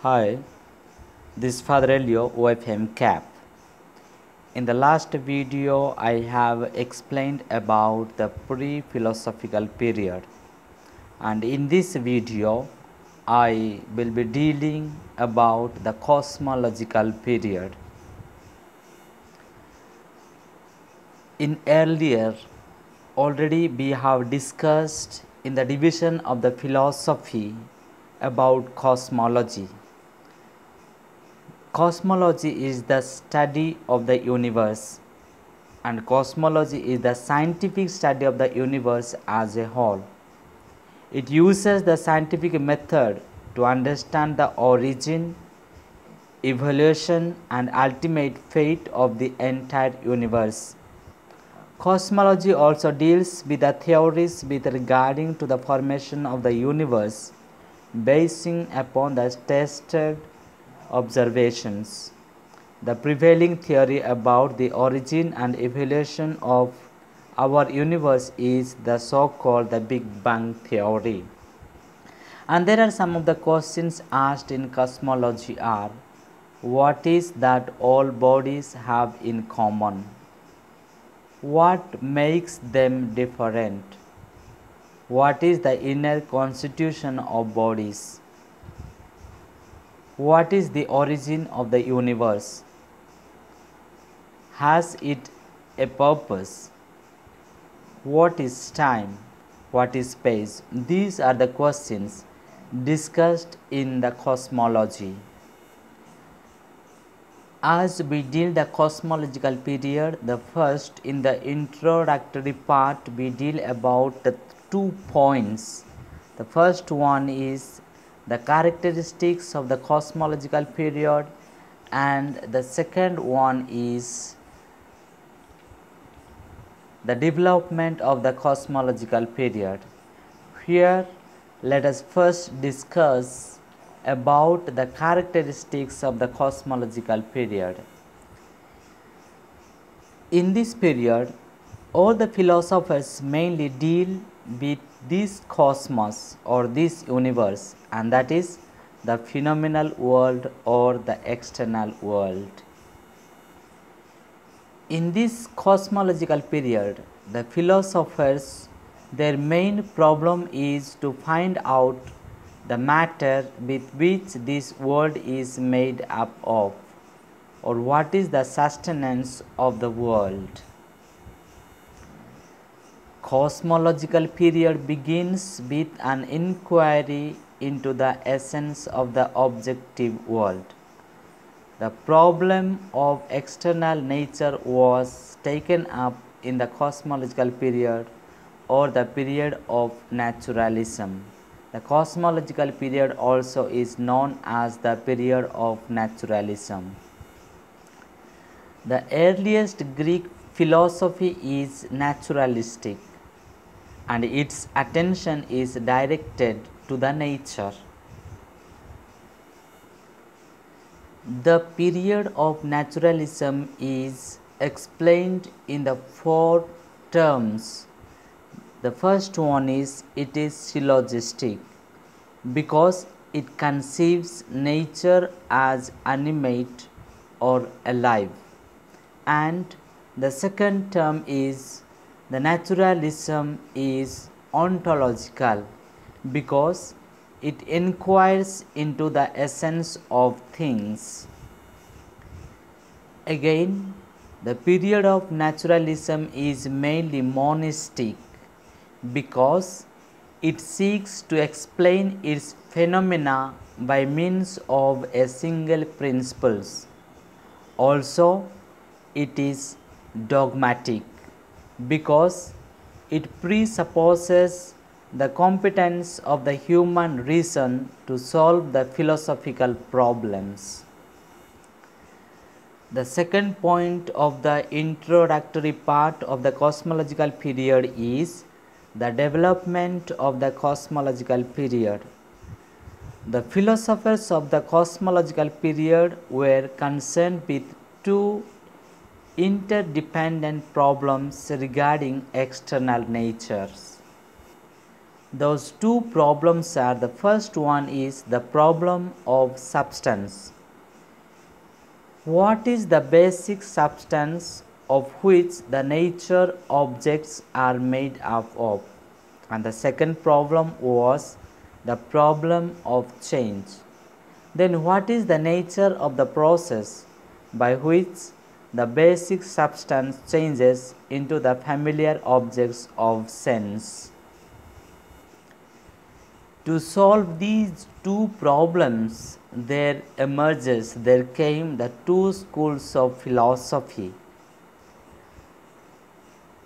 Hi, this is Father Elio, OFM CAP. In the last video, I have explained about the pre-philosophical period, and in this video, I will be dealing about the cosmological period. In earlier, already we have discussed in the division of the philosophy about cosmology. Cosmology is the study of the universe, and cosmology is the scientific study of the universe as a whole. It uses the scientific method to understand the origin, evolution, and ultimate fate of the entire universe. Cosmology also deals with the theories with regarding to the formation of the universe, basing upon the tested observations. The prevailing theory about the origin and evolution of our universe is the so-called the Big Bang theory. And there are some of the questions asked in cosmology are: what is that all bodies have in common? What makes them different? What is the inner constitution of bodies? What is the origin of the universe? Has it a purpose? What is time? What is space? These are the questions discussed in the cosmology. As we deal the cosmological period, the first in the introductory part we deal about the 2 points. The first one is the characteristics of the cosmological period, and the second one is the development of the cosmological period. Here, let us first discuss about the characteristics of the cosmological period. In this period, all the philosophers mainly deal with this cosmos or this universe, and that is the phenomenal world or the external world. In this cosmological period, the philosophers, their main problem is to find out the matter with which this world is made up of, or what is the sustenance of the world. Cosmological period begins with an inquiry into the essence of the objective world. The problem of external nature was taken up in the cosmological period or the period of naturalism. The cosmological period also is known as the period of naturalism. The earliest Greek philosophy is naturalistic, and its attention is directed to the nature. The period of naturalism is explained in the 4 terms. The first one is it is syllogistic because it conceives nature as animate or alive. And the second term is the naturalism is ontological because it inquires into the essence of things. Again, the period of naturalism is mainly monistic because it seeks to explain its phenomena by means of a single principle. Also, it is dogmatic because it presupposes the competence of the human reason to solve the philosophical problems. The second point of the introductory part of the cosmological period is the development of the cosmological period. The philosophers of the cosmological period were concerned with 2 interdependent problems regarding external natures. Those two problems are, the first one is the problem of substance. What is the basic substance of which the nature objects are made up of? And the second problem was the problem of change. Then what is the nature of the process by which the basic substance changes into the familiar objects of sense? To solve these two problems, there came the two schools of philosophy.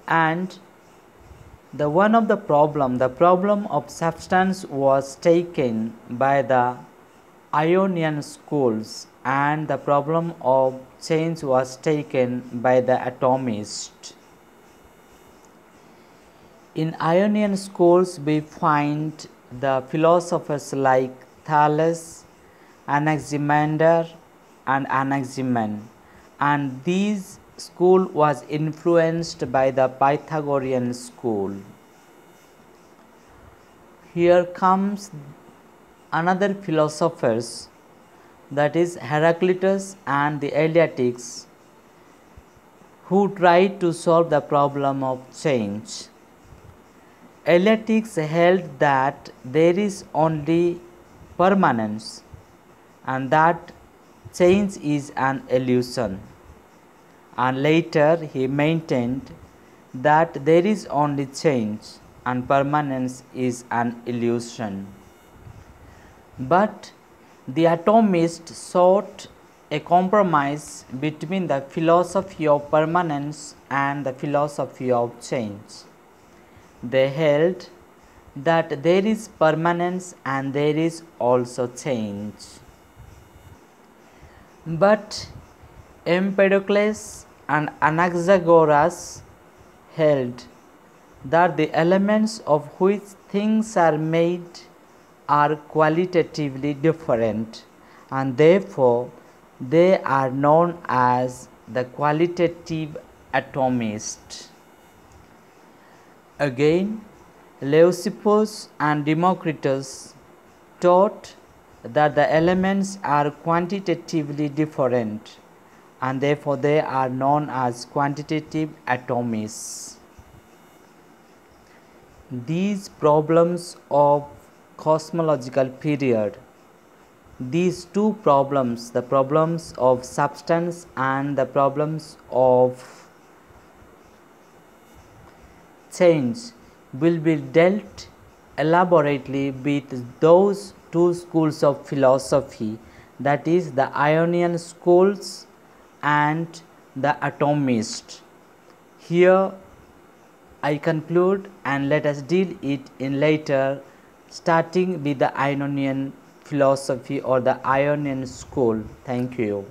And the problem of substance was taken by the Ionian schools, and the problem of change was taken by the atomists. In Ionian schools, we find the philosophers like Thales, Anaximander, and Anaximen, and this school was influenced by the Pythagorean school. Here comes another philosophers, that is Heraclitus and the Eleatics, who tried to solve the problem of change. Eleatics held that there is only permanence and that change is an illusion, and later he maintained that there is only change and permanence is an illusion. But the atomists sought a compromise between the philosophy of permanence and the philosophy of change. They held that there is permanence and there is also change. But Empedocles and Anaxagoras held that the elements of which things are made are qualitatively different, and therefore they are known as the qualitative atomists. Again, Leucippus and Democritus taught that the elements are quantitatively different, and therefore they are known as quantitative atomists. These problems of cosmological period, these two problems, the problems of substance and the problems of change, will be dealt elaborately with those two schools of philosophy, that is the Ionian schools and the atomists. Here I conclude, and let us deal it in later, starting with the Ionian philosophy or the Ionian school. Thank you.